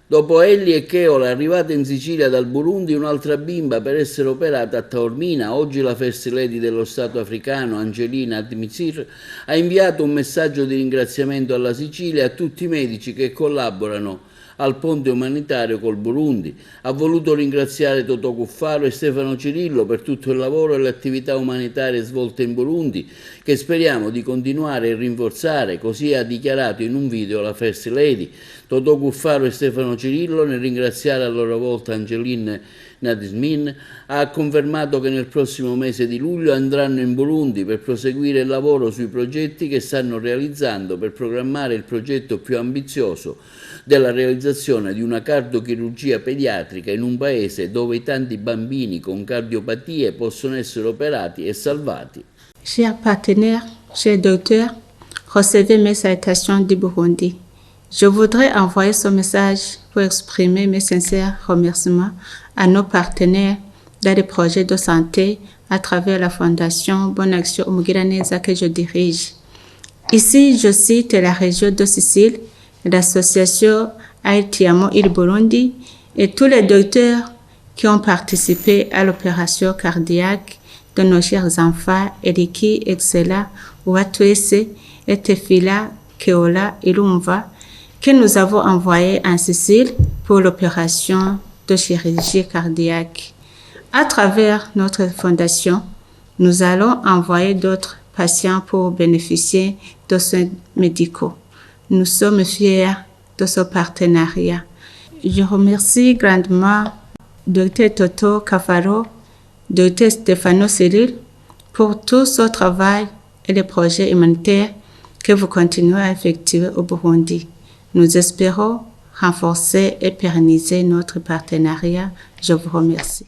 Dopo Ellie e Keola, arrivata in Sicilia dal Burundi, un'altra bimba per essere operata a Taormina, oggi la First Lady dello Stato africano, Angelina Admizir, ha inviato un messaggio di ringraziamento alla Sicilia e a tutti i medici che collaborano al ponte umanitario col Burundi. Ha voluto ringraziare Totò Cuffaro e Stefano Cirillo per tutto il lavoro e le attività umanitarie svolte in Burundi, che speriamo di continuare e rinforzare, così ha dichiarato in un video la First Lady. Totò Cuffaro e Stefano Cirillo, nel ringraziare a loro volta Angeline Nadismin, ha confermato che nel prossimo mese di luglio andranno in Burundi per proseguire il lavoro sui progetti che stanno realizzando per programmare il progetto più ambizioso della realizzazione di una cardiochirurgia pediatrica in un paese dove i tanti bambini con cardiopatie possono essere operati e salvati. Chers partenaires, chers docteurs, recevez mes salutations du Burundi. Je voudrais envoyer ce message pour exprimer mes sincères remerciements à nos partenaires dans les projets de santé à travers la Fondation Bonne Action Umugiraneza que je dirige. Ici, je cite la région de Sicile, l'association Aitiamo il Burundi et tous les docteurs qui ont participé à l'opération cardiaque de nos chers enfants Eriki Excella, Watwese et Tefila Keola Ilumva que nous avons envoyé en Sicile pour l'opération de chirurgie cardiaque. À travers notre fondation, nous allons envoyer d'autres patients pour bénéficier de soins médicaux. Nous sommes fiers de ce partenariat. Je remercie grandement Dr Totò Cuffaro, Dr Stefano Cirillo pour tout ce travail et les projets humanitaires que vous continuez à effectuer au Burundi. Nous espérons renforcer et pérenniser notre partenariat. Je vous remercie.